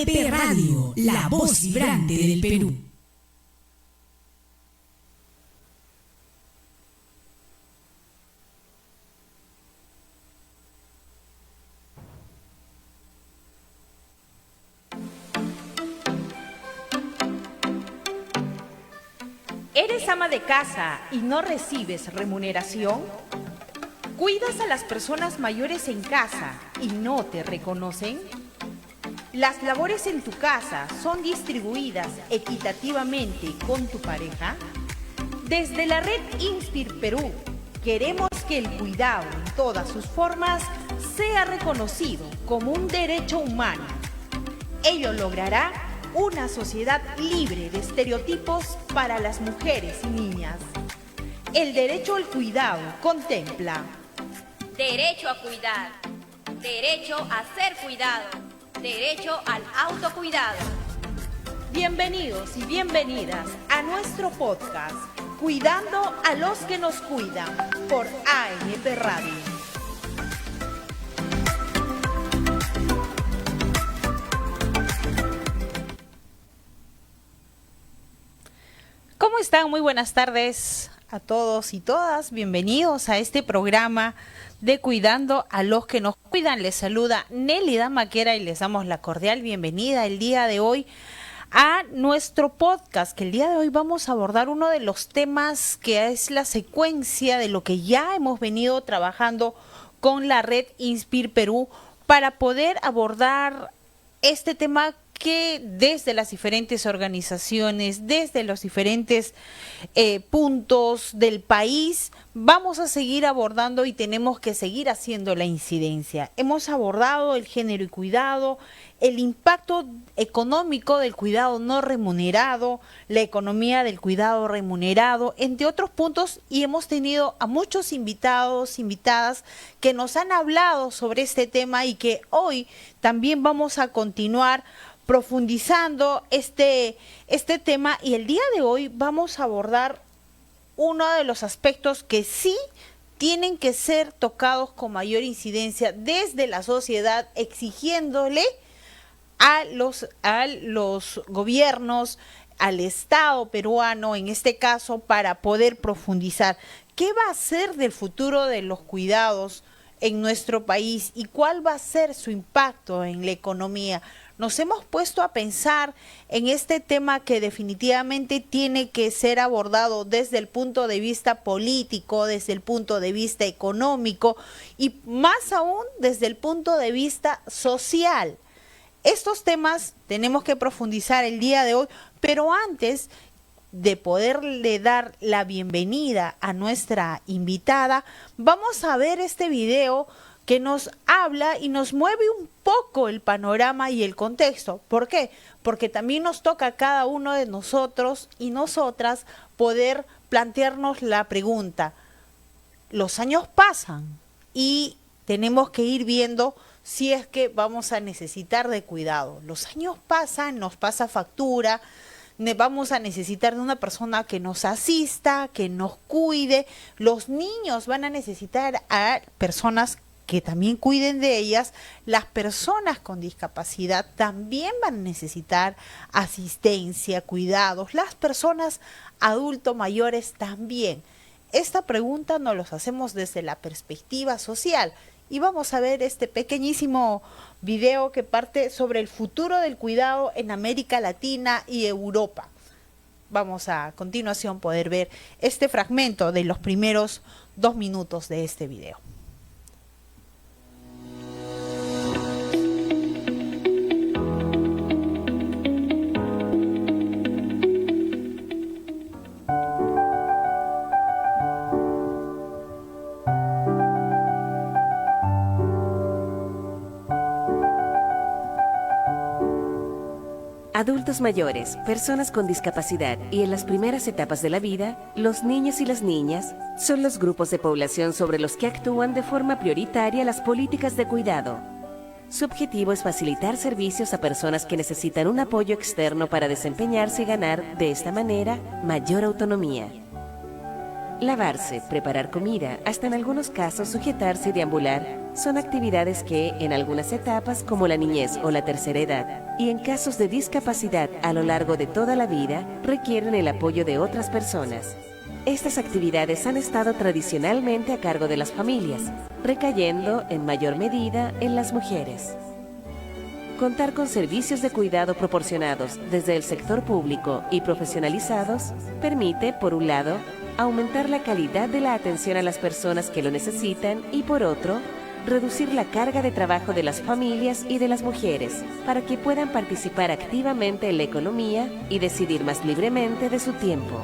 AEP Radio, la voz vibrante del Perú. ¿Eres ama de casa y no recibes remuneración? ¿Cuidas a las personas mayores en casa y no te reconocen? ¿Las labores en tu casa son distribuidas equitativamente con tu pareja? Desde la red Inspir Perú, queremos que el cuidado en todas sus formas sea reconocido como un derecho humano. Ello logrará una sociedad libre de estereotipos para las mujeres y niñas. El derecho al cuidado contempla derecho a cuidar, derecho a ser cuidado, derecho al autocuidado. Bienvenidos y bienvenidas a nuestro podcast Cuidando a los que nos cuidan por AEP Radio. ¿Cómo están? Muy buenas tardes a todos y todas. Bienvenidos a este programa de Cuidando a los que nos cuidan. Les saluda Nélida Maquera y les damos la cordial bienvenida el día de hoy a nuestro podcast, que el día de hoy vamos a abordar uno de los temas que es la secuencia de lo que ya hemos venido trabajando con la red Inspir Perú para poder abordar este tema que desde las diferentes organizaciones, desde los diferentes puntos del país, vamos a seguir abordando y tenemos que seguir haciendo la incidencia. Hemos abordado el género y cuidado, el impacto económico del cuidado no remunerado, la economía del cuidado remunerado, entre otros puntos, y hemos tenido a muchos invitados, invitadas que nos han hablado sobre este tema y que hoy también vamos a continuar profundizando este tema, y el día de hoy vamos a abordar uno de los aspectos que sí tienen que ser tocados con mayor incidencia desde la sociedad, exigiéndole a los gobiernos, al Estado peruano en este caso, para poder profundizar qué va a ser del futuro de los cuidados en nuestro país y cuál va a ser su impacto en la economía. Nos hemos puesto a pensar en este tema que definitivamente tiene que ser abordado desde el punto de vista político, desde el punto de vista económico y más aún desde el punto de vista social. Estos temas tenemos que profundizar el día de hoy, pero antes de poderle dar la bienvenida a nuestra invitada, vamos a ver este video que nos habla y nos mueve un poco el panorama y el contexto. ¿Por qué? Porque también nos toca a cada uno de nosotros y nosotras poder plantearnos la pregunta. Los años pasan y tenemos que ir viendo si es que vamos a necesitar de cuidado. Los años pasan, nos pasa factura, vamos a necesitar de una persona que nos asista, que nos cuide. Los niños van a necesitar a personas que también cuiden de ellas. Las personas con discapacidad también van a necesitar asistencia, cuidados. Las personas adultos mayores también. Esta pregunta nos la hacemos desde la perspectiva social. Y vamos a ver este pequeñísimo video que parte sobre el futuro del cuidado en América Latina y Europa. Vamos a continuación poder ver este fragmento de los primeros 2 minutos de este video. Adultos mayores, personas con discapacidad y en las primeras etapas de la vida, los niños y las niñas son los grupos de población sobre los que actúan de forma prioritaria las políticas de cuidado. Su objetivo es facilitar servicios a personas que necesitan un apoyo externo para desempeñarse y ganar, de esta manera, mayor autonomía. Lavarse, preparar comida, hasta en algunos casos sujetarse y deambular, son actividades que, en algunas etapas como la niñez o la tercera edad, y en casos de discapacidad a lo largo de toda la vida, requieren el apoyo de otras personas. Estas actividades han estado tradicionalmente a cargo de las familias, recayendo en mayor medida en las mujeres. Contar con servicios de cuidado proporcionados desde el sector público y profesionalizados permite, por un lado, aumentar la calidad de la atención a las personas que lo necesitan y, por otro, reducir la carga de trabajo de las familias y de las mujeres para que puedan participar activamente en la economía y decidir más libremente de su tiempo.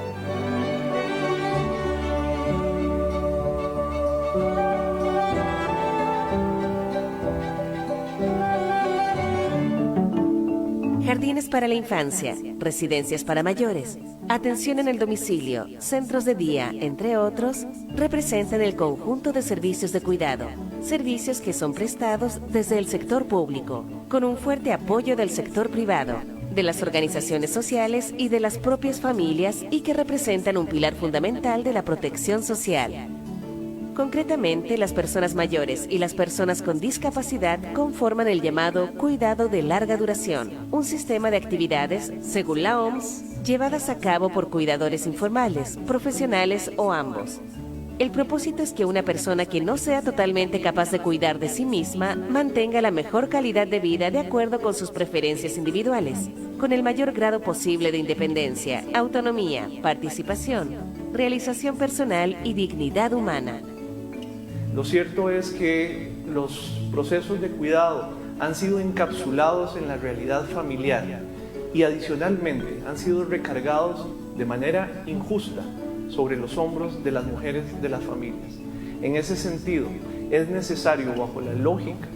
Jardines para la infancia, residencias para mayores, atención en el domicilio, centros de día, entre otros, representan el conjunto de servicios de cuidado, servicios que son prestados desde el sector público, con un fuerte apoyo del sector privado, de las organizaciones sociales y de las propias familias y que representan un pilar fundamental de la protección social. Concretamente, las personas mayores y las personas con discapacidad conforman el llamado cuidado de larga duración, un sistema de actividades, según la OMS, llevadas a cabo por cuidadores informales, profesionales o ambos. El propósito es que una persona que no sea totalmente capaz de cuidar de sí misma mantenga la mejor calidad de vida de acuerdo con sus preferencias individuales, con el mayor grado posible de independencia, autonomía, participación, realización personal y dignidad humana. Lo cierto es que los procesos de cuidado han sido encapsulados en la realidad familiar y adicionalmente han sido recargados de manera injusta sobre los hombros de las mujeres de las familias. En ese sentido, es necesario, bajo la lógica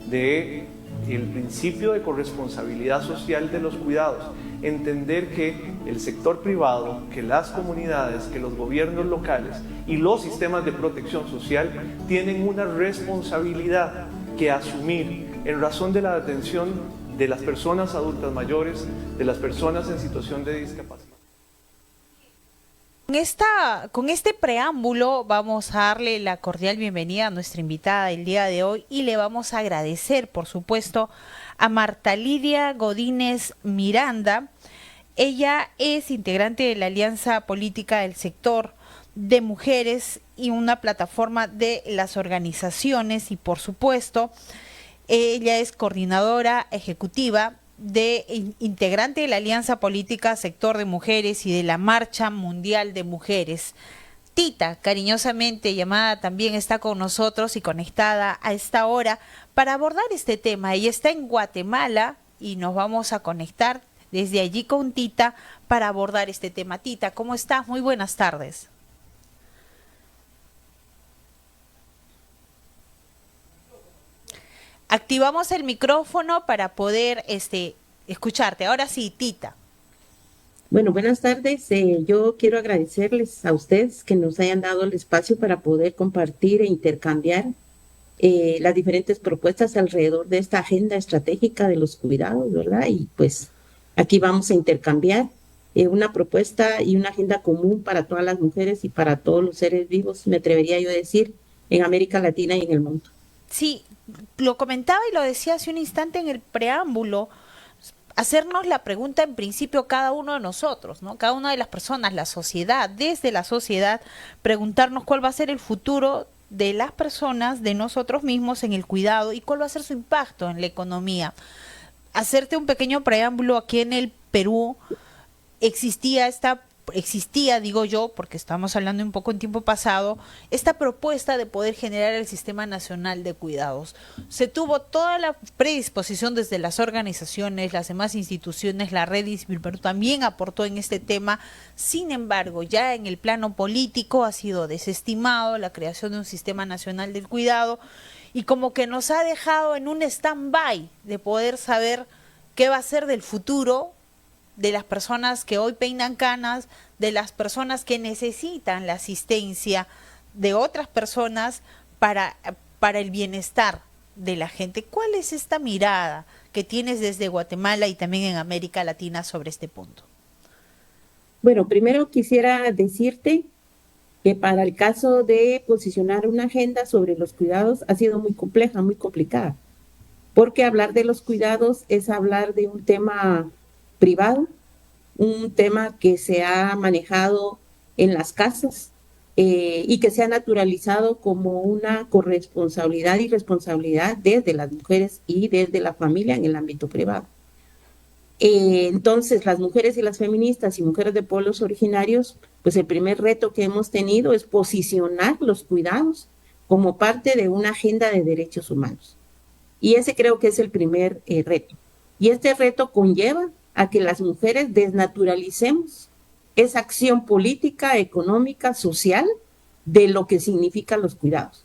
del principio de corresponsabilidad social de los cuidados, entender que el sector privado, que las comunidades, que los gobiernos locales y los sistemas de protección social tienen una responsabilidad que asumir en razón de la atención de las personas adultas mayores, de las personas en situación de discapacidad. Con este preámbulo vamos a darle la cordial bienvenida a nuestra invitada el día de hoy y le vamos a agradecer, por supuesto, a Marta Lidia Godínez Miranda. Ella es integrante de la Alianza Política del Sector de Mujeres y una plataforma de las organizaciones y, por supuesto, ella es coordinadora ejecutiva integrante de la Alianza Política Sector de Mujeres y de la Marcha Mundial de Mujeres. Tita, cariñosamente llamada, también está con nosotros y conectada a esta hora para abordar este tema. Ella está en Guatemala y nos vamos a conectar desde allí con Tita para abordar este tema. Tita, ¿cómo estás? Muy buenas tardes. Activamos el micrófono para poder escucharte. Ahora sí, Tita. Bueno, buenas tardes. Yo quiero agradecerles a ustedes que nos hayan dado el espacio para poder compartir e intercambiar las diferentes propuestas alrededor de esta agenda estratégica de los cuidados, ¿verdad? Y pues aquí vamos a intercambiar una propuesta y una agenda común para todas las mujeres y para todos los seres vivos, me atrevería yo a decir, en América Latina y en el mundo. Sí, lo comentaba y lo decía hace un instante en el preámbulo, hacernos la pregunta en principio cada uno de nosotros, ¿no? Cada una de las personas, la sociedad, desde la sociedad, preguntarnos cuál va a ser el futuro de las personas, de nosotros mismos en el cuidado y cuál va a ser su impacto en la economía. Hacerte un pequeño preámbulo, aquí en el Perú existía, digo yo, porque estamos hablando un poco en tiempo pasado, esta propuesta de poder generar el Sistema Nacional de Cuidados. Se tuvo toda la predisposición desde las organizaciones, las demás instituciones, la red Isbil Perú también aportó en este tema. Sin embargo, ya en el plano político ha sido desestimado la creación de un Sistema Nacional del Cuidado y como que nos ha dejado en un stand-by de poder saber qué va a ser del futuro de las personas que hoy peinan canas, de las personas que necesitan la asistencia de otras personas para el bienestar de la gente. ¿Cuál es esta mirada que tienes desde Guatemala y también en América Latina sobre este punto? Bueno, primero quisiera decirte que para el caso de posicionar una agenda sobre los cuidados ha sido muy compleja, muy complicada, porque hablar de los cuidados es hablar de un tema privado, un tema que se ha manejado en las casas y que se ha naturalizado como una corresponsabilidad y responsabilidad desde las mujeres y desde la familia en el ámbito privado. Entonces, las mujeres y las feministas y mujeres de pueblos originarios, pues el primer reto que hemos tenido es posicionar los cuidados como parte de una agenda de derechos humanos. Y ese creo que es el primer reto. Y este reto conlleva a que las mujeres desnaturalicemos esa acción política, económica, social de lo que significan los cuidados.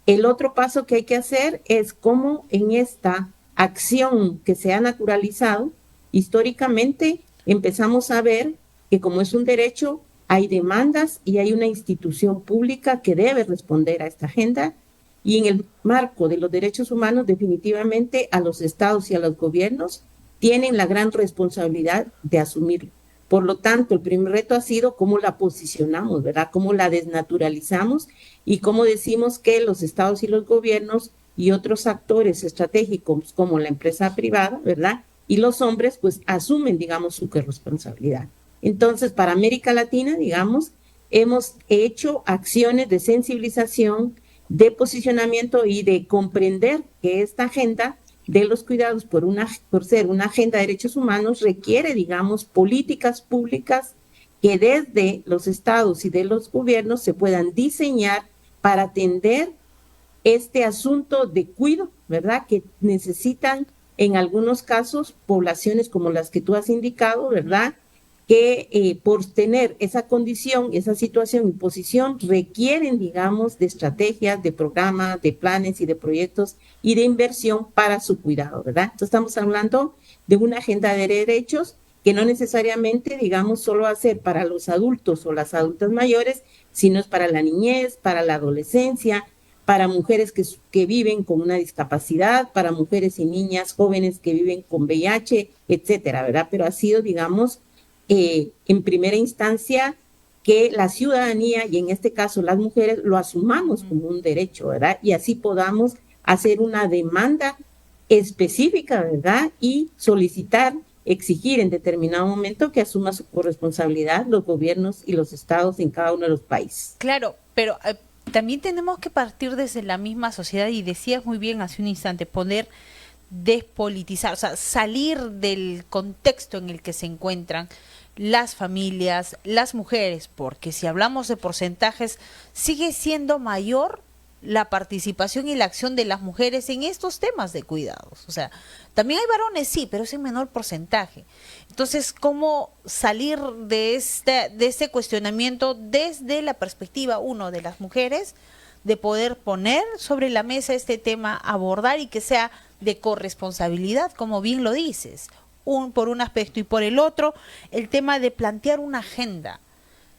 El otro paso que hay que hacer es cómo en esta acción que se ha naturalizado, históricamente empezamos a ver que como es un derecho, hay demandas y hay una institución pública que debe responder a esta agenda, y en el marco de los derechos humanos definitivamente a los estados y a los gobiernos tienen la gran responsabilidad de asumirlo. Por lo tanto, el primer reto ha sido cómo la posicionamos, ¿verdad? Cómo la desnaturalizamos y cómo decimos que los estados y los gobiernos y otros actores estratégicos como la empresa privada, ¿verdad? Y los hombres, pues, asumen, digamos, su corresponsabilidad. Entonces, para América Latina, digamos, hemos hecho acciones de sensibilización, de posicionamiento y de comprender que esta agenda de los cuidados, por ser una agenda de derechos humanos, requiere, digamos, políticas públicas que desde los estados y de los gobiernos se puedan diseñar para atender este asunto de cuidado, ¿verdad? Que necesitan en algunos casos poblaciones como las que tú has indicado, ¿verdad? Que por tener esa condición, esa situación y posición requieren, digamos, de estrategias, de programas, de planes y de proyectos y de inversión para su cuidado, ¿verdad? Entonces estamos hablando de una agenda de derechos que no necesariamente, digamos, solo va a ser para los adultos o las adultas mayores, sino es para la niñez, para la adolescencia, para mujeres que viven con una discapacidad, para mujeres y niñas jóvenes que viven con VIH, etcétera, ¿verdad? Pero ha sido, digamos, en primera instancia que la ciudadanía, y en este caso las mujeres, lo asumamos como un derecho, ¿verdad? Y así podamos hacer una demanda específica, ¿verdad? Y solicitar, exigir en determinado momento que asuma su corresponsabilidad los gobiernos y los estados en cada uno de los países. Claro, pero también tenemos que partir desde la misma sociedad, y decías muy bien hace un instante, despolitizar, o sea, salir del contexto en el que se encuentran las familias, las mujeres, porque si hablamos de porcentajes, sigue siendo mayor la participación y la acción de las mujeres en estos temas de cuidados. O sea, también hay varones, sí, pero es en menor porcentaje. Entonces, ¿cómo salir de este cuestionamiento desde la perspectiva, uno, de las mujeres, de poder poner sobre la mesa este tema, abordar y que sea de corresponsabilidad, como bien lo dices, por un aspecto, y por el otro, el tema de plantear una agenda.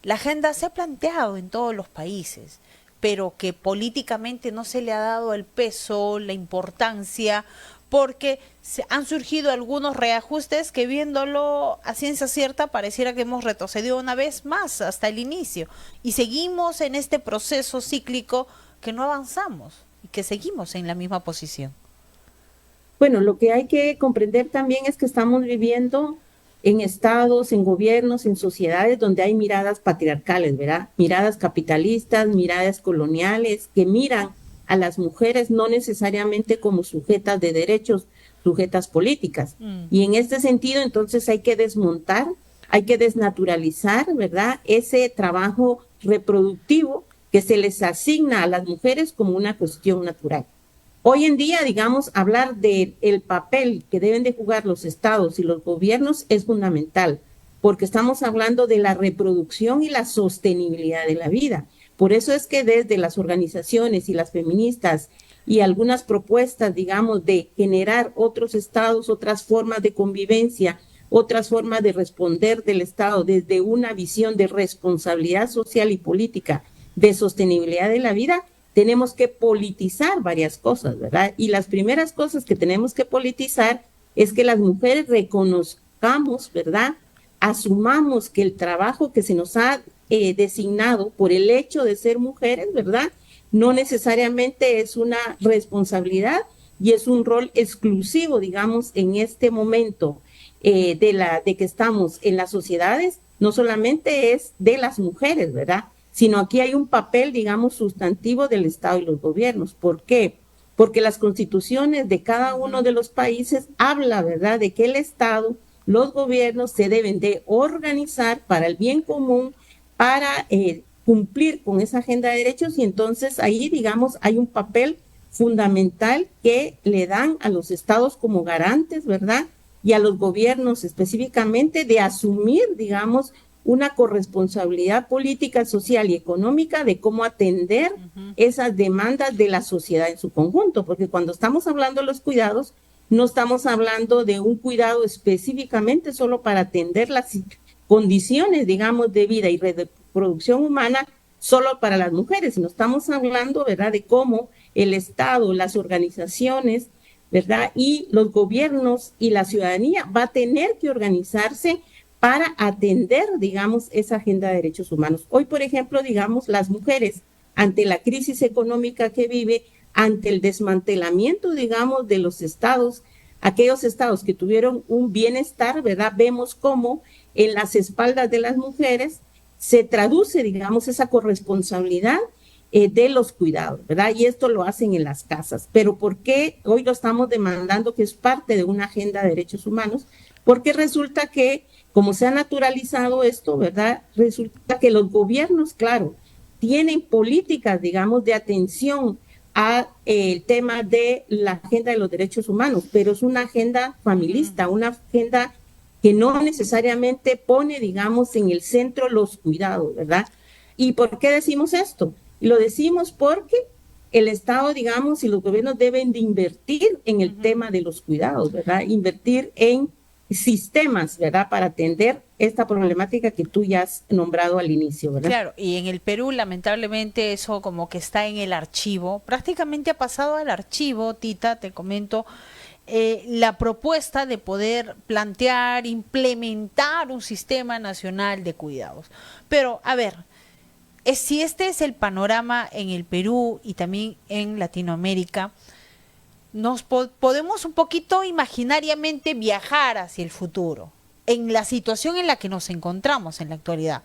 La agenda se ha planteado en todos los países, pero que políticamente no se le ha dado el peso, la importancia, porque han surgido algunos reajustes que, viéndolo a ciencia cierta, pareciera que hemos retrocedido una vez más hasta el inicio, y seguimos en este proceso cíclico que no avanzamos y que seguimos en la misma posición. Bueno, lo que hay que comprender también es que estamos viviendo en estados, en gobiernos, en sociedades donde hay miradas patriarcales, ¿verdad? Miradas capitalistas, miradas coloniales, que miran a las mujeres no necesariamente como sujetas de derechos, sujetas políticas. Y en este sentido, entonces, hay que desmontar, hay que desnaturalizar, ¿verdad?, ese trabajo reproductivo que se les asigna a las mujeres como una cuestión natural. Hoy en día, digamos, hablar del papel que deben de jugar los estados y los gobiernos es fundamental, porque estamos hablando de la reproducción y la sostenibilidad de la vida. Por eso es que desde las organizaciones y las feministas y algunas propuestas, digamos, de generar otros estados, otras formas de convivencia, otras formas de responder del Estado desde una visión de responsabilidad social y política, de sostenibilidad de la vida, tenemos que politizar varias cosas, ¿verdad? Y las primeras cosas que tenemos que politizar es que las mujeres reconozcamos, ¿verdad?, asumamos que el trabajo que se nos ha designado por el hecho de ser mujeres, ¿verdad? No necesariamente es una responsabilidad y es un rol exclusivo, digamos, en este momento de que estamos en las sociedades, no solamente es de las mujeres, ¿verdad? Sino aquí hay un papel, digamos, sustantivo del Estado y los gobiernos. ¿Por qué? Porque las constituciones de cada uno de los países habla, ¿verdad?, de que el Estado, los gobiernos se deben de organizar para el bien común, para cumplir con esa agenda de derechos, y entonces ahí, digamos, hay un papel fundamental que le dan a los estados como garantes, ¿verdad?, y a los gobiernos específicamente de asumir, digamos, una corresponsabilidad política, social y económica de cómo atender esas demandas de la sociedad en su conjunto, porque cuando estamos hablando de los cuidados, no estamos hablando de un cuidado específicamente solo para atender las condiciones, digamos, de vida y reproducción humana solo para las mujeres, sino estamos hablando, ¿verdad?, de cómo el Estado, las organizaciones, ¿verdad?, y los gobiernos y la ciudadanía va a tener que organizarse para atender, digamos, esa agenda de derechos humanos. Hoy, por ejemplo, digamos, las mujeres, ante la crisis económica que vive, ante el desmantelamiento, digamos, de los estados, aquellos estados que tuvieron un bienestar, ¿verdad?, vemos cómo en las espaldas de las mujeres se traduce, digamos, esa corresponsabilidad de los cuidados, ¿verdad? Y esto lo hacen en las casas. Pero ¿por qué hoy lo estamos demandando que es parte de una agenda de derechos humanos? Porque resulta que, como se ha naturalizado esto, ¿verdad?, resulta que los gobiernos, claro, tienen políticas, digamos, de atención a el tema de la agenda de los derechos humanos, pero es una agenda familista, una agenda que no necesariamente pone, digamos, en el centro los cuidados, ¿verdad? ¿Y por qué decimos esto? Lo decimos porque el Estado, digamos, y los gobiernos deben de invertir en el tema de los cuidados, ¿verdad? Invertir en sistemas, ¿verdad?, para atender esta problemática que tú ya has nombrado al inicio, ¿verdad? Claro, y en el Perú, lamentablemente, eso como que está en el archivo, prácticamente ha pasado al archivo, Tita, te comento, la propuesta de poder plantear, implementar un sistema nacional de cuidados. Pero, a ver, si este es el panorama en el Perú y también en Latinoamérica, nos podemos un poquito imaginariamente viajar hacia el futuro, en la situación en la que nos encontramos en la actualidad.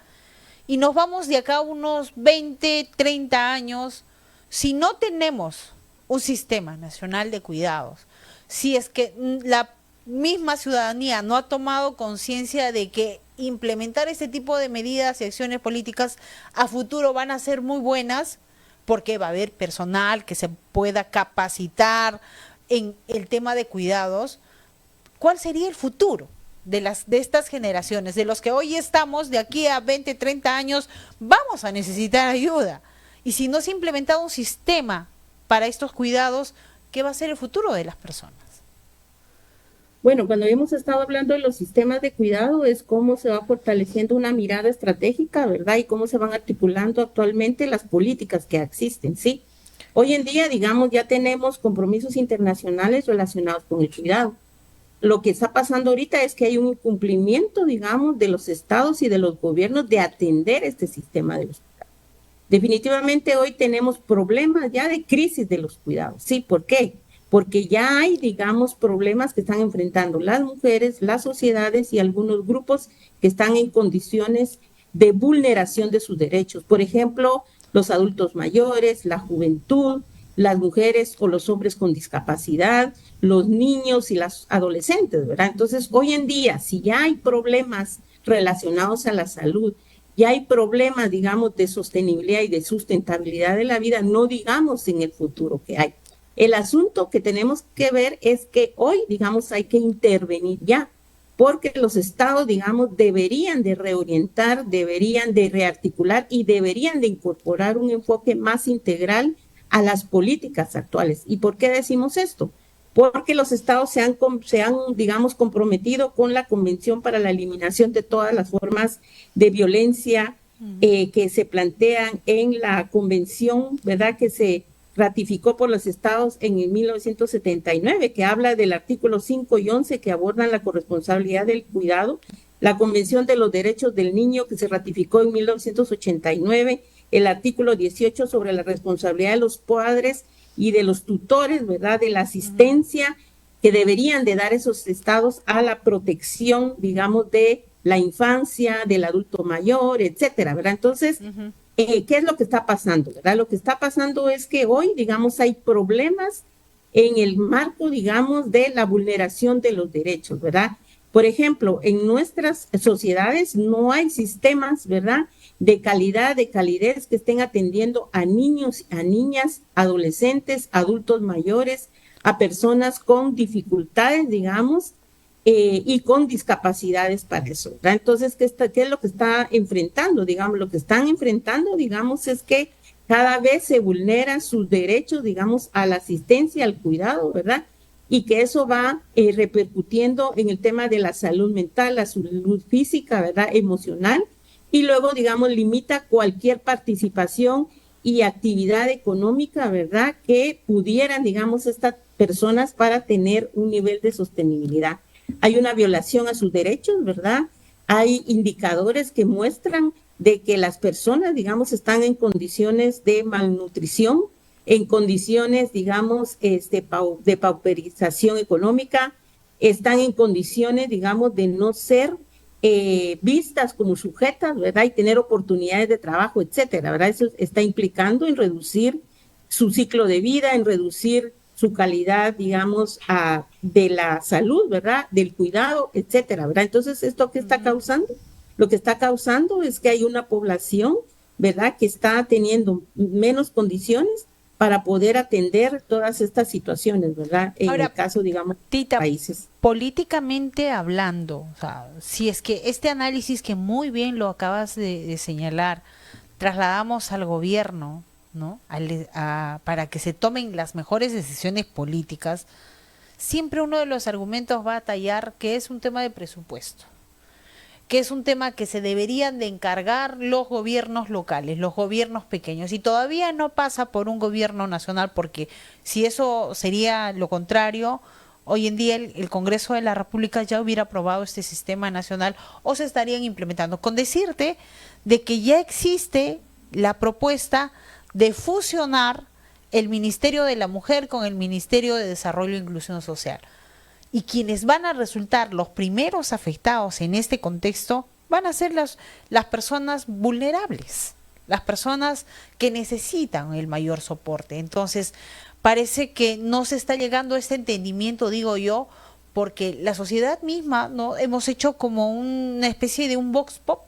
Y nos vamos de acá unos 20, 30 años, si no tenemos un sistema nacional de cuidados, si es que la misma ciudadanía no ha tomado conciencia de que implementar este tipo de medidas y acciones políticas a futuro van a ser muy buenas, porque va a haber personal que se pueda capacitar en el tema de cuidados. ¿Cuál sería el futuro de estas generaciones, de los que hoy estamos, de aquí a 20, 30 años, vamos a necesitar ayuda? Y si no se ha implementado un sistema para estos cuidados, ¿qué va a ser el futuro de las personas? Bueno, cuando hemos estado hablando de los sistemas de cuidado es cómo se va fortaleciendo una mirada estratégica, ¿verdad? Y cómo se van articulando actualmente las políticas que existen, ¿sí? Hoy en día, digamos, ya tenemos compromisos internacionales relacionados con el cuidado. Lo que está pasando ahorita es que hay un incumplimiento, digamos, de los estados y de los gobiernos de atender este sistema de los cuidados. Definitivamente hoy tenemos problemas ya de crisis de los cuidados, ¿sí? ¿Por qué? Porque ya hay, digamos, problemas que están enfrentando las mujeres, las sociedades y algunos grupos que están en condiciones de vulneración de sus derechos. Por ejemplo, los adultos mayores, la juventud, las mujeres o los hombres con discapacidad, los niños y las adolescentes, ¿verdad? Entonces, hoy en día, si ya hay problemas relacionados a la salud, ya hay problemas, digamos, de sostenibilidad y de sustentabilidad de la vida, no digamos en el futuro que hay. El asunto que tenemos que ver es que hoy, digamos, hay que intervenir ya, porque los estados, digamos, deberían de reorientar, deberían de rearticular y deberían de incorporar un enfoque más integral a las políticas actuales. ¿Y por qué decimos esto? Porque los estados se han digamos, comprometido con la Convención para la Eliminación de todas las formas de violencia que se plantean en la Convención, ¿verdad?, que se ratificó por los estados en el 1979, que habla del artículo 5 y 11 que abordan la corresponsabilidad del cuidado la Convención de los Derechos del Niño que se ratificó en 1989, el artículo 18 sobre la responsabilidad de los padres y de los tutores, ¿verdad? De la asistencia que deberían de dar esos estados a la protección, digamos, de la infancia, del adulto mayor, etcétera, ¿verdad? Entonces, ¿qué es lo que está pasando, verdad? Lo que está pasando es que hoy, digamos, hay problemas en el marco, digamos, de la vulneración de los derechos, ¿verdad? Por ejemplo, en nuestras sociedades no hay sistemas, ¿verdad?, de calidad, de calidez que estén atendiendo a niños, a niñas, adolescentes, adultos mayores, a personas con dificultades, digamos, y con discapacidades para eso, ¿verdad? Entonces, ¿qué es lo que está enfrentando? Digamos, lo que están enfrentando, digamos, es que cada vez se vulneran sus derechos, digamos, a la asistencia, al cuidado, ¿verdad? Y que eso va repercutiendo en el tema de la salud mental, la salud física, ¿verdad?, emocional, y luego, digamos, limita cualquier participación y actividad económica, ¿verdad?, que pudieran, digamos, estas personas para tener un nivel de sostenibilidad. Hay una violación a sus derechos, ¿verdad? Hay indicadores que muestran de que las personas, digamos, están en condiciones de malnutrición, en condiciones, digamos, de pauperización económica, están en condiciones, digamos, de no ser vistas como sujetas, ¿verdad? Y tener oportunidades de trabajo, etcétera, ¿verdad? Eso está implicando en reducir su ciclo de vida, en reducir su calidad, digamos, de la salud, ¿verdad? Del cuidado, etcétera, ¿verdad? Entonces, ¿esto qué está causando? Lo que está causando es que hay una población, ¿verdad?, que está teniendo menos condiciones para poder atender todas estas situaciones, ¿verdad? En el caso, digamos, Tita, países. Políticamente hablando, o sea, si es que este análisis que muy bien lo acabas de señalar, trasladamos al gobierno, ¿no? Para que se tomen las mejores decisiones políticas, siempre uno de los argumentos va a tallar que es un tema de presupuesto, que es un tema que se deberían de encargar los gobiernos locales, los gobiernos pequeños, y todavía no pasa por un gobierno nacional, porque si eso sería lo contrario, hoy en día el Congreso de la República ya hubiera aprobado este sistema nacional o se estarían implementando. Con decirte de que ya existe la propuesta de fusionar el Ministerio de la Mujer con el Ministerio de Desarrollo e Inclusión Social. Y quienes van a resultar los primeros afectados en este contexto van a ser las personas vulnerables, las personas que necesitan el mayor soporte. Entonces, parece que no se está llegando a este entendimiento, digo yo, porque la sociedad misma, ¿no?, hemos hecho como una especie de un vox pop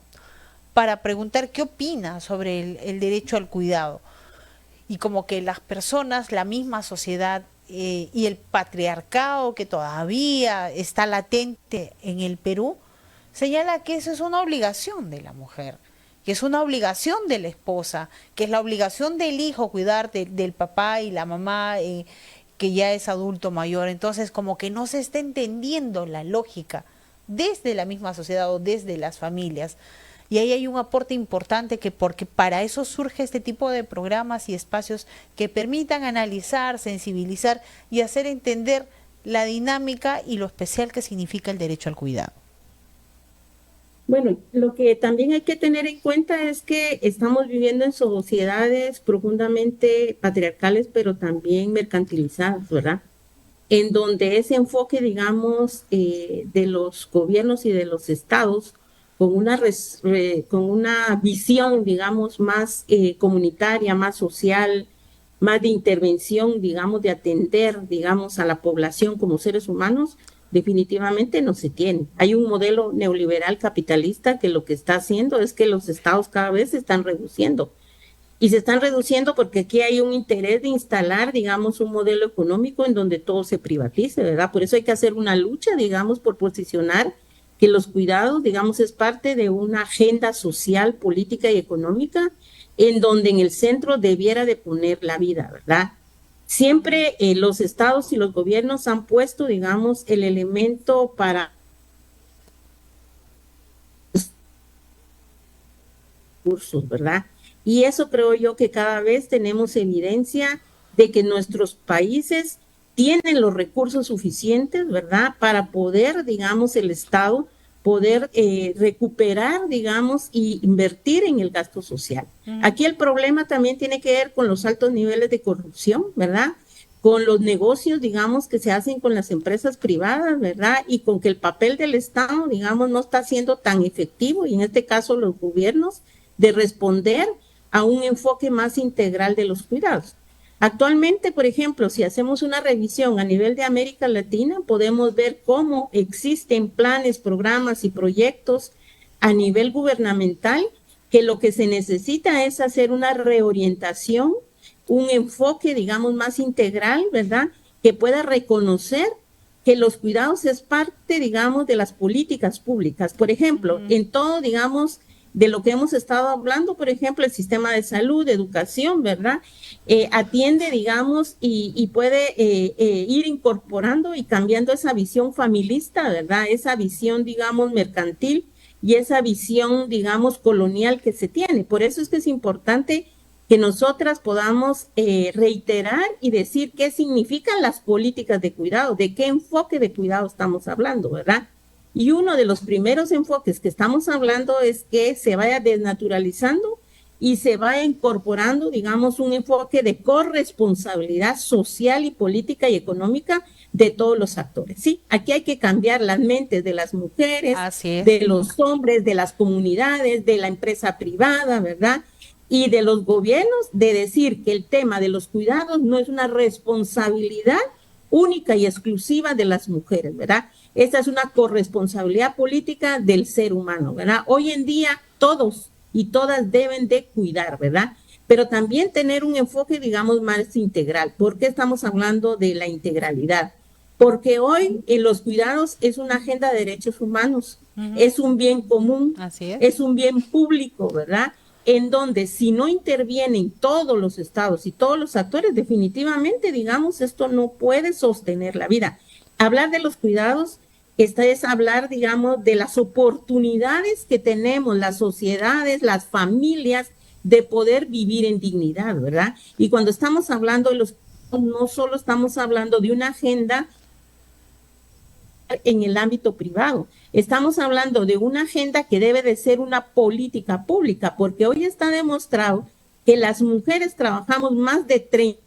para preguntar qué opina sobre el derecho al cuidado. Y como que las personas, la misma sociedad, y el patriarcado que todavía está latente en el Perú, señala que eso es una obligación de la mujer, que es una obligación de la esposa, que es la obligación del hijo cuidar del papá y la mamá que ya es adulto mayor. Entonces, como que no se está entendiendo la lógica desde la misma sociedad o desde las familias. Y ahí hay un aporte importante porque para eso surge este tipo de programas y espacios que permitan analizar, sensibilizar y hacer entender la dinámica y lo especial que significa el derecho al cuidado. Bueno, lo que también hay que tener en cuenta es que estamos viviendo en sociedades profundamente patriarcales, pero también mercantilizadas, ¿verdad? En donde ese enfoque, digamos, de los gobiernos y de los estados, con una visión, digamos, más comunitaria, más social, más de intervención, digamos, de atender, digamos, a la población como seres humanos, definitivamente no se tiene. Hay un modelo neoliberal capitalista que lo que está haciendo es que los estados cada vez se están reduciendo. Y se están reduciendo porque aquí hay un interés de instalar, digamos, un modelo económico en donde todo se privatice, ¿verdad? Por eso hay que hacer una lucha, digamos, por posicionar que los cuidados, digamos, es parte de una agenda social, política y económica en donde en el centro debiera de poner la vida, ¿verdad? Siempre los estados y los gobiernos han puesto, digamos, el elemento para recursos, ¿verdad? Y eso creo yo que cada vez tenemos evidencia de que nuestros países tienen los recursos suficientes, ¿verdad?, para poder, digamos, el Estado poder recuperar, digamos, y invertir en el gasto social. Aquí el problema también tiene que ver con los altos niveles de corrupción, ¿verdad? Con los negocios, digamos, que se hacen con las empresas privadas, ¿verdad? Y con que el papel del Estado, digamos, no está siendo tan efectivo, y en este caso los gobiernos, de responder a un enfoque más integral de los cuidados. Actualmente, por ejemplo, si hacemos una revisión a nivel de América Latina, podemos ver cómo existen planes, programas y proyectos a nivel gubernamental, que lo que se necesita es hacer una reorientación, un enfoque, digamos, más integral, ¿verdad? Que pueda reconocer que los cuidados es parte, digamos, de las políticas públicas. Por ejemplo, en todo, digamos, de lo que hemos estado hablando, por ejemplo, el sistema de salud, de educación, ¿verdad? Atiende, digamos, y puede ir incorporando y cambiando esa visión familista, ¿verdad? Esa visión, digamos, mercantil y esa visión, digamos, colonial que se tiene. Por eso es que es importante que nosotras podamos reiterar y decir qué significan las políticas de cuidado, de qué enfoque de cuidado estamos hablando, ¿verdad? Y uno de los primeros enfoques que estamos hablando es que se vaya desnaturalizando y se vaya incorporando, digamos, un enfoque de corresponsabilidad social y política y económica de todos los actores, ¿sí? Aquí hay que cambiar las mentes de las mujeres, de los hombres, de las comunidades, de la empresa privada, ¿verdad? Y de los gobiernos, de decir que el tema de los cuidados no es una responsabilidad única y exclusiva de las mujeres, ¿verdad? Esta es una corresponsabilidad política del ser humano, ¿verdad? Hoy en día todos y todas deben de cuidar, ¿verdad? Pero también tener un enfoque, digamos, más integral. ¿Por qué estamos hablando de la integralidad? Porque hoy en los cuidados es una agenda de derechos humanos, es un bien común, es un bien público, ¿verdad? En donde si no intervienen todos los estados y todos los actores, definitivamente, digamos, esto no puede sostener la vida. Hablar de los cuidados, esta es hablar, digamos, de las oportunidades que tenemos las sociedades, las familias, de poder vivir en dignidad, ¿verdad? Y cuando estamos hablando de los cuidados, no solo estamos hablando de una agenda en el ámbito privado, estamos hablando de una agenda que debe de ser una política pública, porque hoy está demostrado que las mujeres trabajamos más de 30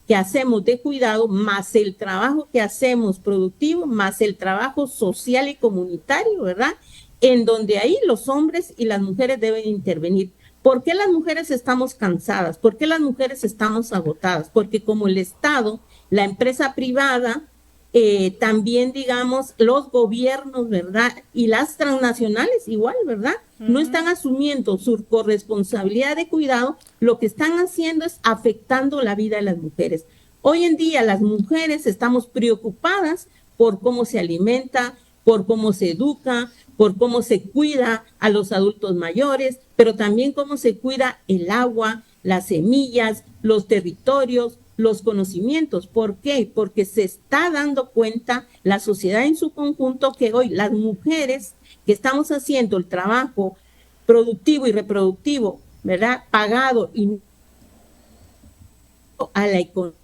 que hacemos de cuidado, más el trabajo que hacemos productivo, más el trabajo social y comunitario, ¿verdad? En donde ahí los hombres y las mujeres deben intervenir. ¿Por qué las mujeres estamos cansadas? ¿Por qué las mujeres estamos agotadas? Porque como el Estado, la empresa privada, también, digamos, los gobiernos, ¿verdad? Y las transnacionales igual, ¿verdad? No están asumiendo su corresponsabilidad de cuidado, lo que están haciendo es afectando la vida de las mujeres. Hoy en día las mujeres estamos preocupadas por cómo se alimenta, por cómo se educa, por cómo se cuida a los adultos mayores, pero también cómo se cuida el agua, las semillas, los territorios, los conocimientos. ¿Por qué? Porque se está dando cuenta la sociedad en su conjunto que hoy las mujeres que estamos haciendo el trabajo productivo y reproductivo, ¿verdad? Pagado y a la economía.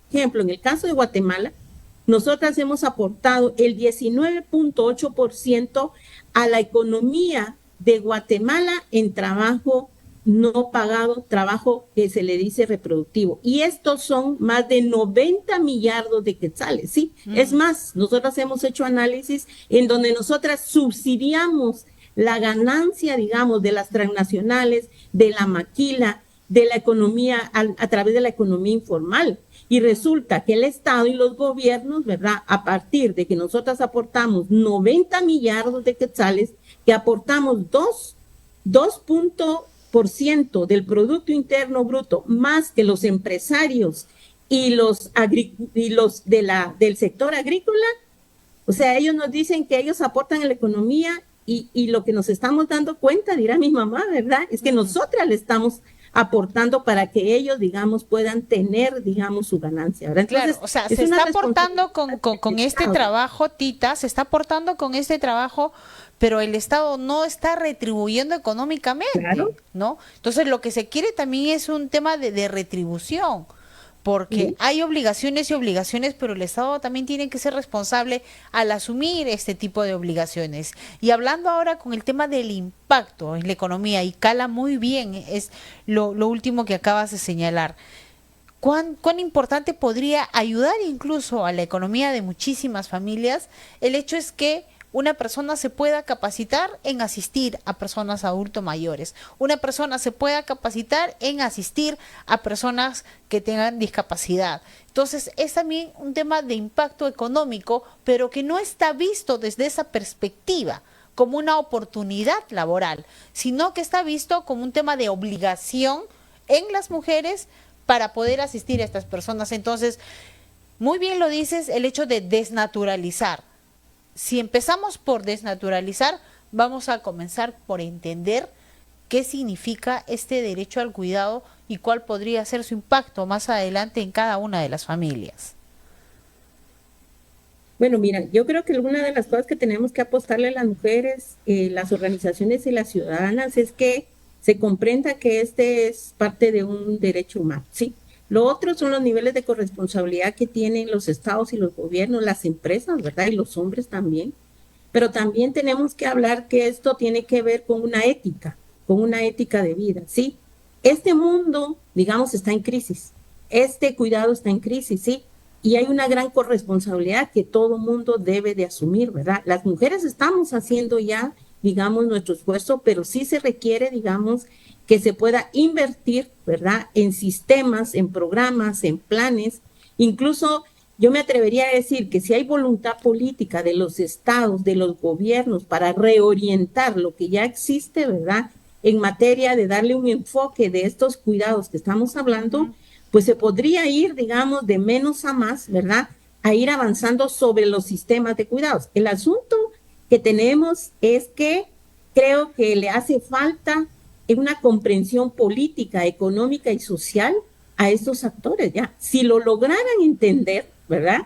Por ejemplo, en el caso de Guatemala, nosotras hemos aportado el 19.8% a la economía de Guatemala en trabajo no pagado, trabajo que se le dice reproductivo. Y estos son más de 90 millardos de quetzales, ¿sí? Es más, nosotras hemos hecho análisis en donde nosotras subsidiamos la ganancia, digamos, de las transnacionales, de la maquila, de la economía, a través de la economía informal. Y resulta que el Estado y los gobiernos, ¿verdad? A partir de que nosotras aportamos 90 millardos de quetzales, que aportamos 2% del Producto Interno Bruto, más que los empresarios y los del sector agrícola, o sea, ellos nos dicen que ellos aportan a la economía y lo que nos estamos dando cuenta, dirá mi mamá, ¿verdad? Es que nosotras le estamos aportando para que ellos, digamos, puedan tener, digamos, su ganancia, ¿verdad? Entonces, claro, o sea, se está aportando con este trabajo, Tita, se está aportando con este trabajo, pero el Estado no está retribuyendo económicamente, claro, ¿no? Entonces, lo que se quiere también es un tema de retribución, porque hay obligaciones y obligaciones, pero el Estado también tiene que ser responsable al asumir este tipo de obligaciones. Y hablando ahora con el tema del impacto en la economía, y cala muy bien, es lo último que acabas de señalar. ¿Cuán importante podría ayudar incluso a la economía de muchísimas familias? El hecho es que una persona se pueda capacitar en asistir a personas adultos mayores. Una persona se pueda capacitar en asistir a personas que tengan discapacidad. Entonces, es también un tema de impacto económico, pero que no está visto desde esa perspectiva como una oportunidad laboral, sino que está visto como un tema de obligación en las mujeres para poder asistir a estas personas. Entonces, muy bien lo dices, el hecho de desnaturalizar. Si empezamos por desnaturalizar, vamos a comenzar por entender qué significa este derecho al cuidado y cuál podría ser su impacto más adelante en cada una de las familias. Bueno, mira, yo creo que una de las cosas que tenemos que apostarle a las mujeres, las organizaciones y las ciudadanas es que se comprenda que este es parte de un derecho humano, ¿sí? Lo otro son los niveles de corresponsabilidad que tienen los estados y los gobiernos, las empresas, ¿verdad? Y los hombres también. Pero también tenemos que hablar que esto tiene que ver con una ética de vida, ¿sí? Este mundo, digamos, está en crisis. Este cuidado está en crisis, ¿sí? Y hay una gran corresponsabilidad que todo mundo debe de asumir, ¿verdad? Las mujeres estamos haciendo ya, digamos, nuestro esfuerzo, pero sí se requiere, digamos, que se pueda invertir, ¿verdad?, en sistemas, en programas, en planes. Incluso yo me atrevería a decir que si hay voluntad política de los estados, de los gobiernos, para reorientar lo que ya existe, ¿verdad?, en materia de darle un enfoque de estos cuidados que estamos hablando, pues se podría ir, digamos, de menos a más, ¿verdad?, a ir avanzando sobre los sistemas de cuidados. El asunto que tenemos es que creo que le hace falta una comprensión política, económica y social a estos actores, ¿ya? Si lo lograran entender, ¿verdad?,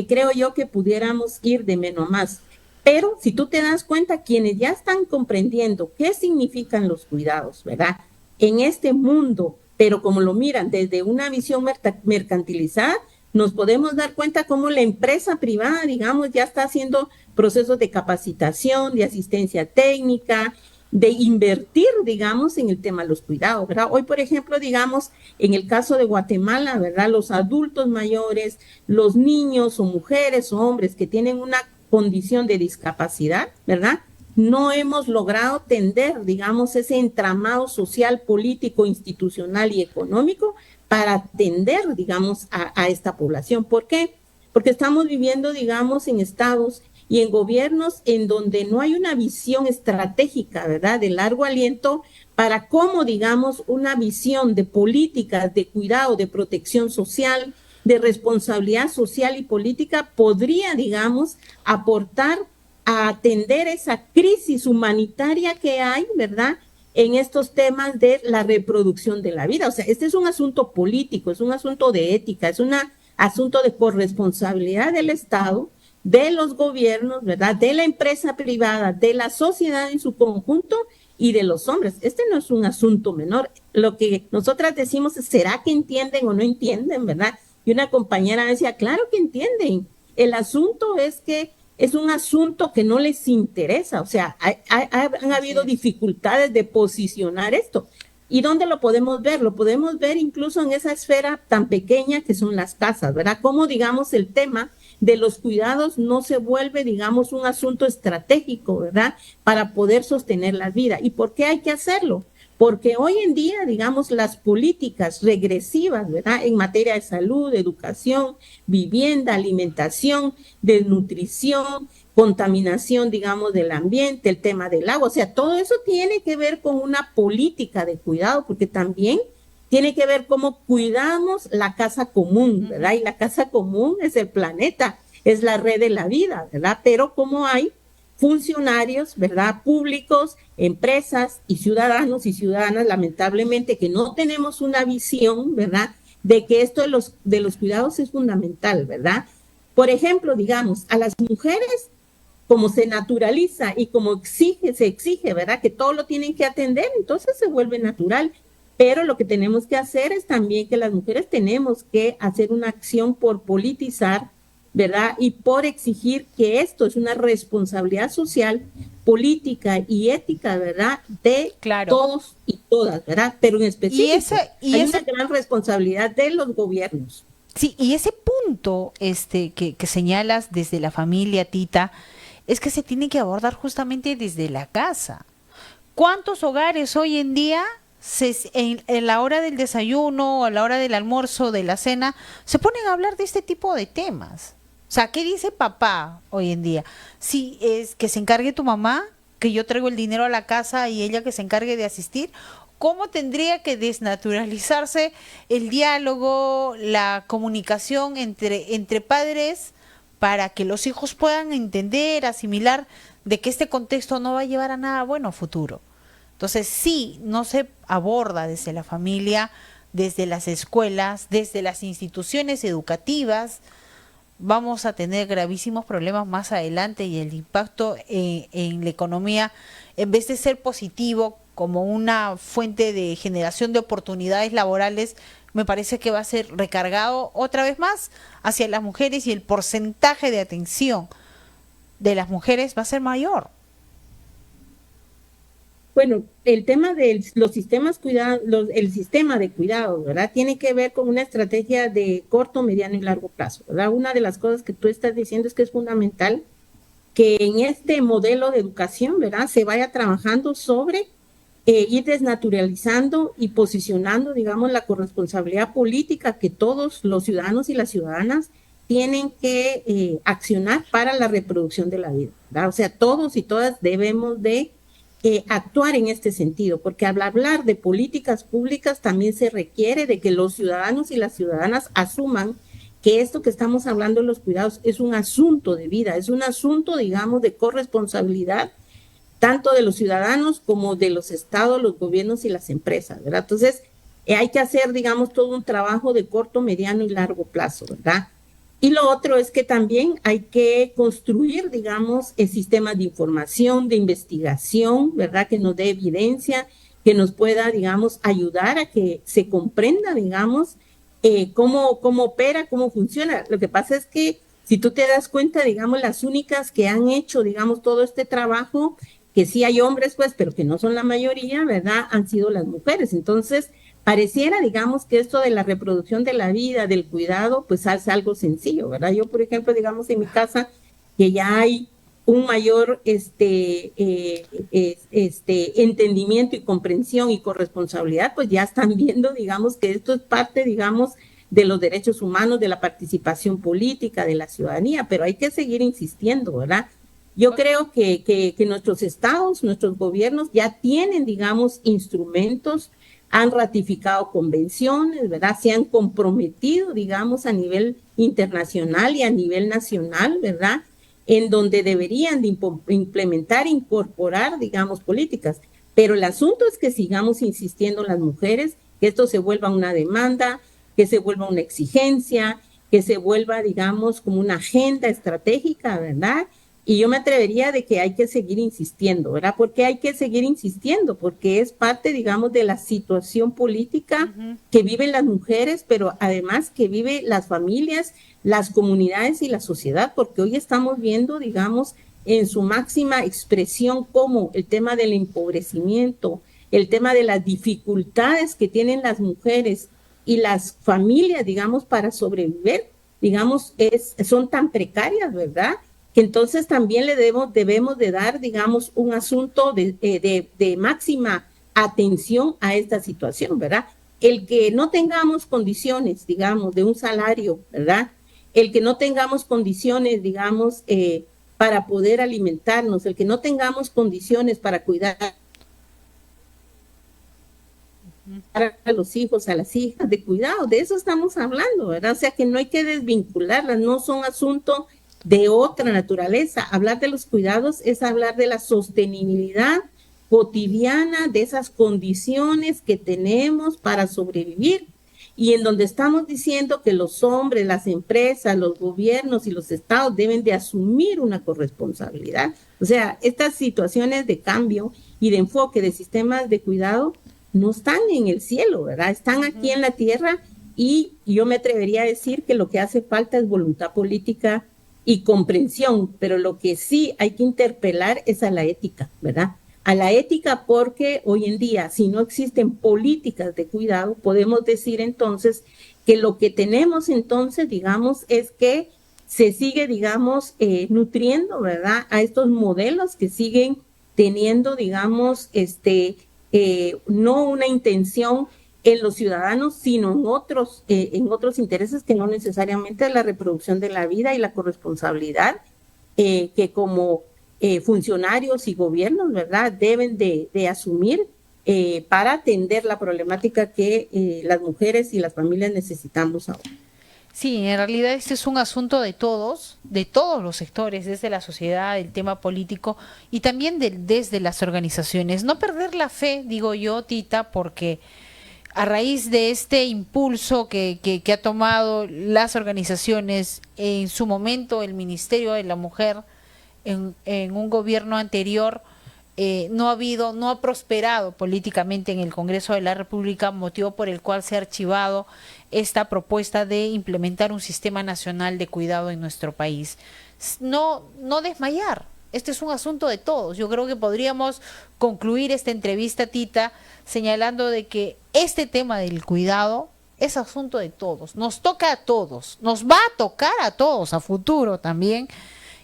creo yo que pudiéramos ir de menos a más. Pero si tú te das cuenta, quienes ya están comprendiendo qué significan los cuidados, ¿verdad?, en este mundo, pero como lo miran desde una visión mercantilizada, nos podemos dar cuenta cómo la empresa privada, digamos, ya está haciendo procesos de capacitación, de asistencia técnica, de invertir, digamos, en el tema de los cuidados, ¿verdad? Hoy, por ejemplo, digamos, en el caso de Guatemala, ¿verdad?, los adultos mayores, los niños o mujeres o hombres que tienen una condición de discapacidad, ¿verdad?, no hemos logrado tender, digamos, ese entramado social, político, institucional y económico para atender, digamos, a esta población. ¿Por qué? Porque estamos viviendo, digamos, en estados y en gobiernos en donde no hay una visión estratégica, ¿verdad?, de largo aliento para cómo, digamos, una visión de políticas de cuidado, de protección social, de responsabilidad social y política podría, digamos, aportar a atender esa crisis humanitaria que hay, ¿verdad?, en estos temas de la reproducción de la vida. O sea, este es un asunto político, es un asunto de ética, es un asunto de corresponsabilidad del Estado, de los gobiernos, ¿verdad?, de la empresa privada, de la sociedad en su conjunto y de los hombres. Este no es un asunto menor. Lo que nosotras decimos es, ¿será que entienden o no entienden, verdad? Y una compañera decía, claro que entienden. El asunto es que es un asunto que no les interesa. O sea, han habido dificultades de posicionar esto. ¿Y dónde lo podemos ver? Lo podemos ver incluso en esa esfera tan pequeña que son las casas, ¿verdad? Cómo, digamos, el tema de los cuidados no se vuelve, digamos, un asunto estratégico, ¿verdad?, para poder sostener la vida. ¿Y por qué hay que hacerlo? Porque hoy en día, digamos, las políticas regresivas, ¿verdad?, en materia de salud, educación, vivienda, alimentación, desnutrición, contaminación, digamos, del ambiente, el tema del agua, o sea, todo eso tiene que ver con una política de cuidado, porque también tiene que ver cómo cuidamos la casa común, ¿verdad? Y la casa común es el planeta, es la red de la vida, ¿verdad? Pero como hay funcionarios, ¿verdad?, públicos, empresas y ciudadanos y ciudadanas, lamentablemente, que no tenemos una visión, ¿verdad?, de que esto de los cuidados es fundamental, ¿verdad? Por ejemplo, digamos, a las mujeres, como se naturaliza y como se exige, ¿verdad?, que todo lo tienen que atender, entonces se vuelve natural. Pero lo que tenemos que hacer es también que las mujeres tenemos que hacer una acción por politizar, ¿verdad? Y por exigir que esto es una responsabilidad social, política y ética, ¿verdad? De todos y todas, ¿verdad? Pero en específico, hay una gran responsabilidad de los gobiernos. Sí, y ese punto que señalas desde la familia, Tita, es que se tiene que abordar justamente desde la casa. ¿Cuántos hogares hoy en día en la hora del desayuno, a la hora del almuerzo, de la cena, se ponen a hablar de este tipo de temas? O sea, ¿qué dice papá hoy en día? Si es que se encargue tu mamá, que yo traigo el dinero a la casa y ella que se encargue de asistir. ¿Cómo tendría que desnaturalizarse el diálogo, la comunicación entre padres para que los hijos puedan entender, asimilar de que este contexto no va a llevar a nada bueno a futuro? Entonces, sí, no se aborda desde la familia, desde las escuelas, desde las instituciones educativas, vamos a tener gravísimos problemas más adelante y el impacto en la economía, en vez de ser positivo como una fuente de generación de oportunidades laborales, me parece que va a ser recargado otra vez más hacia las mujeres y el porcentaje de atención de las mujeres va a ser mayor. Bueno, el tema de los sistemas el sistema de cuidado, ¿verdad? Tiene que ver con una estrategia de corto, mediano y largo plazo, ¿verdad? Una de las cosas que tú estás diciendo es que es fundamental que en este modelo de educación, ¿verdad? Se vaya trabajando sobre ir desnaturalizando y posicionando, digamos, la corresponsabilidad política que todos los ciudadanos y las ciudadanas tienen que accionar para la reproducción de la vida, ¿verdad? O sea, todos y todas debemos de actuar en este sentido, porque al hablar de políticas públicas también se requiere de que los ciudadanos y las ciudadanas asuman que esto que estamos hablando de los cuidados es un asunto de vida, es un asunto, digamos, de corresponsabilidad, tanto de los ciudadanos como de los estados, los gobiernos y las empresas, ¿verdad? Entonces, hay que hacer, digamos, todo un trabajo de corto, mediano y largo plazo, ¿verdad? Y lo otro es que también hay que construir, digamos, sistemas de información, de investigación, ¿verdad? Que nos dé evidencia, que nos pueda, digamos, ayudar a que se comprenda, digamos, cómo opera, cómo funciona. Lo que pasa es que si tú te das cuenta, digamos, las únicas que han hecho, digamos, todo este trabajo, que sí hay hombres, pues, pero que no son la mayoría, ¿verdad? Han sido las mujeres. Entonces, pareciera, digamos, que esto de la reproducción de la vida, del cuidado, pues es algo sencillo, ¿verdad? Yo, por ejemplo, digamos, en mi casa, que ya hay un mayor entendimiento y comprensión y corresponsabilidad, pues ya están viendo, digamos, que esto es parte, digamos, de los derechos humanos, de la participación política, de la ciudadanía, pero hay que seguir insistiendo, ¿verdad? Yo creo que nuestros estados, nuestros gobiernos ya tienen, digamos, instrumentos, han ratificado convenciones, ¿verdad? Se han comprometido, digamos, a nivel internacional y a nivel nacional, ¿verdad? En donde deberían de implementar, incorporar, digamos, políticas. Pero el asunto es que sigamos insistiendo las mujeres, que esto se vuelva una demanda, que se vuelva una exigencia, que se vuelva, digamos, como una agenda estratégica, ¿verdad? Y yo me atrevería de que hay que seguir insistiendo, ¿verdad? ¿Por qué hay que seguir insistiendo? Porque es parte, digamos, de la situación política que viven las mujeres, pero además que viven las familias, las comunidades y la sociedad, porque hoy estamos viendo, digamos, en su máxima expresión como el tema del empobrecimiento, el tema de las dificultades que tienen las mujeres y las familias, digamos, para sobrevivir, digamos, son tan precarias, ¿verdad? Que entonces también debemos de dar, digamos, un asunto de máxima atención a esta situación, ¿verdad? El que no tengamos condiciones, digamos, de un salario, ¿verdad? El que no tengamos condiciones, digamos, para poder alimentarnos, el que no tengamos condiciones para cuidar a los hijos, a las hijas, de cuidado, de eso estamos hablando, ¿verdad? O sea que no hay que desvincularlas, no son asuntos de otra naturaleza. Hablar de los cuidados es hablar de la sostenibilidad cotidiana, de esas condiciones que tenemos para sobrevivir, y en donde estamos diciendo que los hombres, las empresas, los gobiernos y los estados deben de asumir una corresponsabilidad. O sea, estas situaciones de cambio y de enfoque de sistemas de cuidado no están en el cielo, ¿verdad? Están aquí en la tierra, y yo me atrevería a decir que lo que hace falta es voluntad política y comprensión, pero lo que sí hay que interpelar es a la ética, ¿verdad? A la ética, porque hoy en día, si no existen políticas de cuidado, podemos decir entonces que lo que tenemos entonces, digamos, es que se sigue, digamos, nutriendo, ¿verdad?, a estos modelos que siguen teniendo, digamos, no una intención en los ciudadanos, sino en otros intereses que no necesariamente es la reproducción de la vida y la corresponsabilidad que como funcionarios y gobiernos, ¿verdad?, deben de asumir para atender la problemática que las mujeres y las familias necesitamos ahora. Sí, en realidad este es un asunto de todos los sectores, desde la sociedad, el tema político y también desde las organizaciones. No perder la fe, digo yo, Tita, porque a raíz de este impulso que ha tomado las organizaciones, en su momento el Ministerio de la Mujer, en un gobierno anterior, no ha prosperado políticamente en el Congreso de la República, motivo por el cual se ha archivado esta propuesta de implementar un sistema nacional de cuidado en nuestro país. No desmayar, este es un asunto de todos. Yo creo que podríamos concluir esta entrevista, Tita, señalando de que este tema del cuidado es asunto de todos, nos toca a todos, nos va a tocar a todos a futuro también,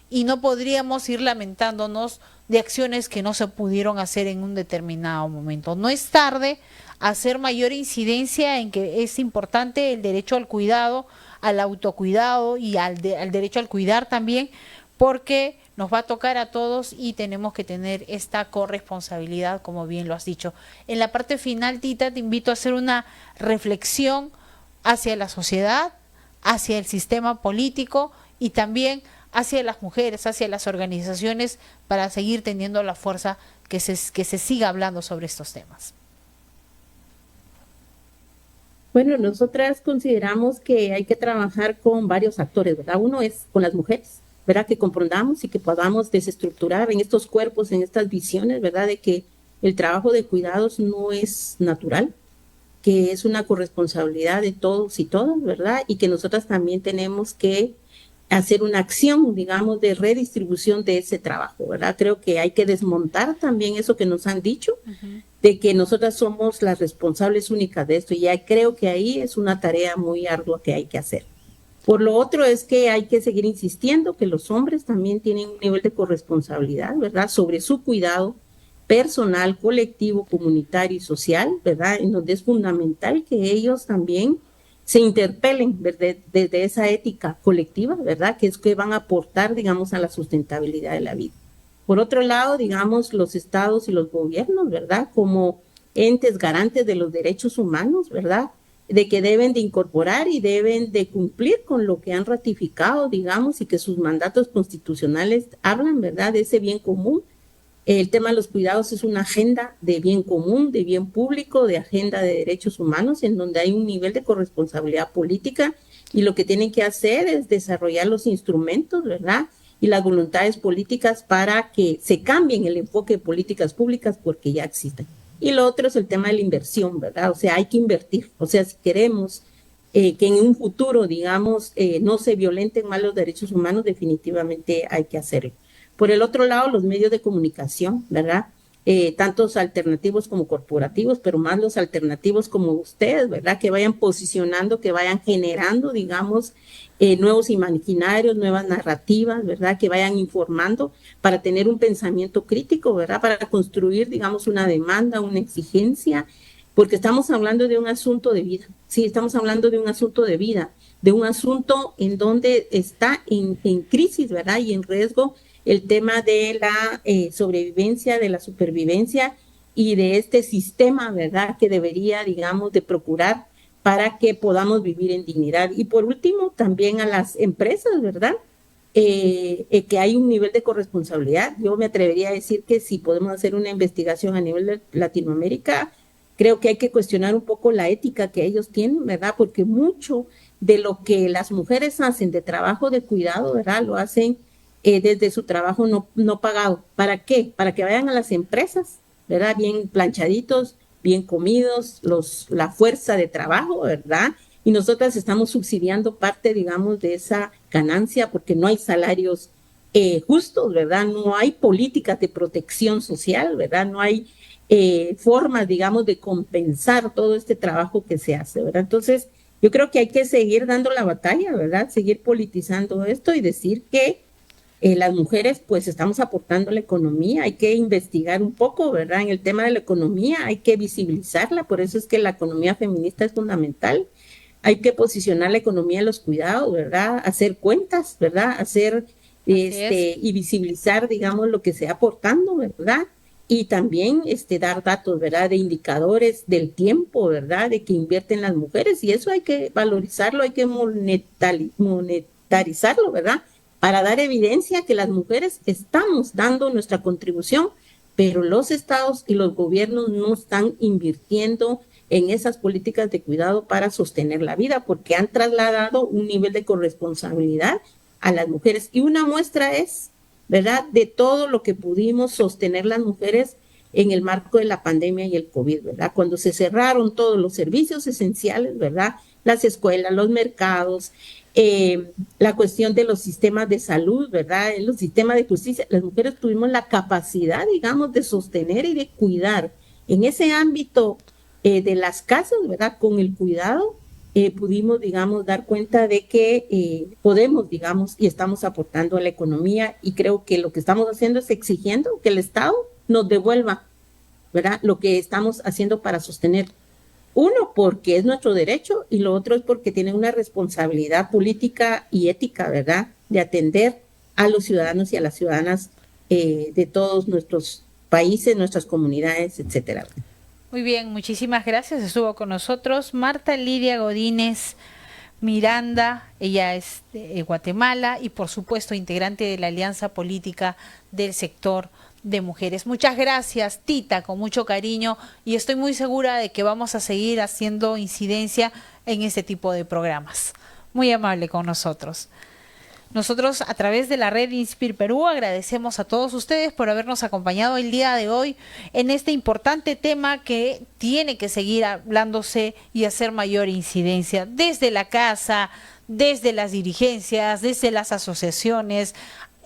y no podríamos ir lamentándonos de acciones que no se pudieron hacer en un determinado momento. No es tarde hacer mayor incidencia en que es importante el derecho al cuidado, al autocuidado y al derecho al cuidar también, porque nos va a tocar a todos y tenemos que tener esta corresponsabilidad, como bien lo has dicho. En la parte final, Tita, te invito a hacer una reflexión hacia la sociedad, hacia el sistema político y también hacia las mujeres, hacia las organizaciones, para seguir teniendo la fuerza que se siga hablando sobre estos temas. Bueno, nosotras consideramos que hay que trabajar con varios actores, ¿verdad? Uno es con las mujeres, ¿verdad? Que comprendamos y que podamos desestructurar en estos cuerpos, en estas visiones, ¿verdad? De que el trabajo de cuidados no es natural, que es una corresponsabilidad de todos y todas, ¿verdad? Y que nosotras también tenemos que hacer una acción, digamos, de redistribución de ese trabajo, ¿verdad? Creo que hay que desmontar también eso que nos han dicho, de que nosotras somos las responsables únicas de esto, y ya creo que ahí es una tarea muy ardua que hay que hacer. Por lo otro es que hay que seguir insistiendo que los hombres también tienen un nivel de corresponsabilidad, ¿verdad?, sobre su cuidado personal, colectivo, comunitario y social, ¿verdad?, en donde es fundamental que ellos también se interpelen desde esa ética colectiva, ¿verdad?, que es que van a aportar, digamos, a la sustentabilidad de la vida. Por otro lado, digamos, los estados y los gobiernos, ¿verdad?, como entes garantes de los derechos humanos, ¿verdad?, de que deben de incorporar y deben de cumplir con lo que han ratificado, digamos, y que sus mandatos constitucionales hablan, ¿verdad?, de ese bien común. El tema de los cuidados es una agenda de bien común, de bien público, de agenda de derechos humanos, en donde hay un nivel de corresponsabilidad política, y lo que tienen que hacer es desarrollar los instrumentos, ¿verdad?, y las voluntades políticas para que se cambien el enfoque de políticas públicas, porque ya existen. Y lo otro es el tema de la inversión, ¿verdad? O sea, hay que invertir. O sea, si queremos que en un futuro, digamos, no se violenten más los derechos humanos, definitivamente hay que hacerlo. Por el otro lado, los medios de comunicación, ¿verdad?, tantos alternativos como corporativos, pero más los alternativos como ustedes, ¿verdad?, que vayan posicionando, que vayan generando, digamos, nuevos imaginarios, nuevas narrativas, ¿verdad?, que vayan informando para tener un pensamiento crítico, ¿verdad?, para construir, digamos, una demanda, una exigencia, porque estamos hablando de un asunto de vida, sí, estamos hablando de un asunto de vida, de un asunto en donde está en crisis, ¿verdad?, y en riesgo el tema de la sobrevivencia, de la supervivencia y de este sistema, ¿verdad?, que debería, digamos, de procurar para que podamos vivir en dignidad. Y por último, también a las empresas, ¿verdad?, que hay un nivel de corresponsabilidad. Yo me atrevería a decir que si podemos hacer una investigación a nivel de Latinoamérica, creo que hay que cuestionar un poco la ética que ellos tienen, ¿verdad?, porque mucho de lo que las mujeres hacen de trabajo de cuidado, ¿verdad?, lo hacen desde su trabajo no pagado. ¿Para qué? Para que vayan a las empresas, ¿verdad?, bien planchaditos, bien comidos, la fuerza de trabajo, ¿verdad? Y nosotras estamos subsidiando parte, digamos, de esa ganancia porque no hay salarios justos, ¿verdad? No hay políticas de protección social, ¿verdad? No hay formas, digamos, de compensar todo este trabajo que se hace, ¿verdad? Entonces, yo creo que hay que seguir dando la batalla, ¿verdad? Seguir politizando esto y decir que las mujeres pues estamos aportando a la economía, hay que investigar un poco, ¿verdad? En el tema de la economía hay que visibilizarla, por eso es que la economía feminista es fundamental. Hay que posicionar la economía en los cuidados, ¿verdad? Hacer cuentas, ¿verdad? Hacer y visibilizar, digamos, lo que se ha aportando, ¿verdad? Y también dar datos, ¿verdad? De indicadores del tiempo, ¿verdad? De que invierten las mujeres y eso hay que valorizarlo, hay que monetarizarlo, ¿verdad? Para dar evidencia que las mujeres estamos dando nuestra contribución, pero los estados y los gobiernos no están invirtiendo en esas políticas de cuidado para sostener la vida, porque han trasladado un nivel de corresponsabilidad a las mujeres. Y una muestra es, ¿verdad?, de todo lo que pudimos sostener las mujeres en el marco de la pandemia y el COVID, ¿verdad? Cuando se cerraron todos los servicios esenciales, ¿verdad? Las escuelas, los mercados, la cuestión de los sistemas de salud, ¿verdad? Los sistemas de justicia, las mujeres tuvimos la capacidad, digamos, de sostener y de cuidar en ese ámbito de las casas, ¿verdad? Con el cuidado pudimos, digamos, dar cuenta de que podemos, digamos, y estamos aportando a la economía y creo que lo que estamos haciendo es exigiendo que el Estado nos devuelva, ¿verdad? Lo que estamos haciendo para sostener. Uno, porque es nuestro derecho y lo otro es porque tiene una responsabilidad política y ética, ¿verdad? De atender a los ciudadanos y a las ciudadanas de todos nuestros países, nuestras comunidades, etcétera. Muy bien, muchísimas gracias. Estuvo con nosotros Marta Lidia Godínez Miranda, ella es de Guatemala y por supuesto integrante de la Alianza Política del Sector de Mujeres. Muchas gracias, Tita, con mucho cariño y estoy muy segura de que vamos a seguir haciendo incidencia en este tipo de programas. Muy amable con nosotros. Nosotros a través de la red Inspir Perú agradecemos a todos ustedes por habernos acompañado el día de hoy en este importante tema que tiene que seguir hablándose y hacer mayor incidencia desde la casa, desde las dirigencias, desde las asociaciones,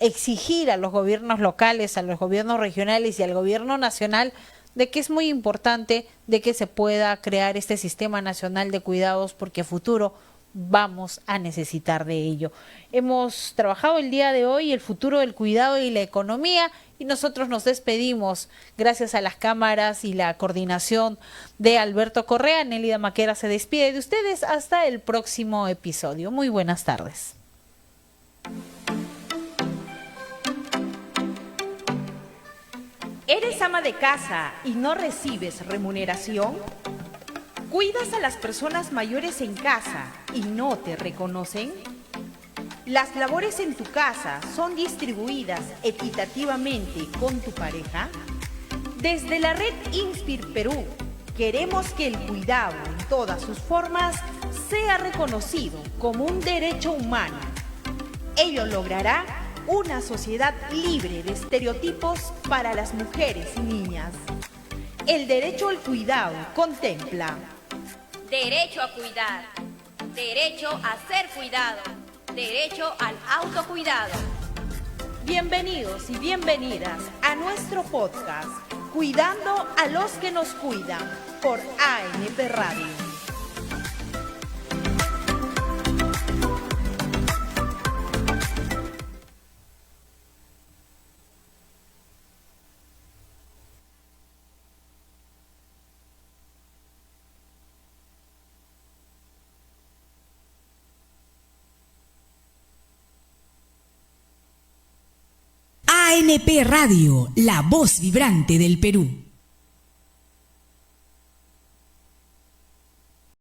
exigir a los gobiernos locales, a los gobiernos regionales y al gobierno nacional de que es muy importante de que se pueda crear este sistema nacional de cuidados porque a futuro vamos a necesitar de ello. Hemos trabajado el día de hoy el futuro del cuidado y la economía y nosotros nos despedimos gracias a las cámaras y la coordinación de Alberto Correa. Nélida Maquera se despide de ustedes hasta el próximo episodio. Muy buenas tardes. ¿Eres ama de casa y no recibes remuneración? ¿Cuidas a las personas mayores en casa y no te reconocen? ¿Las labores en tu casa son distribuidas equitativamente con tu pareja? Desde la red Inspir Perú, queremos que el cuidado en todas sus formas sea reconocido como un derecho humano. Ello logrará una sociedad libre de estereotipos para las mujeres y niñas. El derecho al cuidado contempla derecho a cuidar, derecho a ser cuidado, derecho al autocuidado. Bienvenidos y bienvenidas a nuestro podcast Cuidando a los que nos cuidan por ANP Radio. ANP Radio, la voz vibrante del Perú.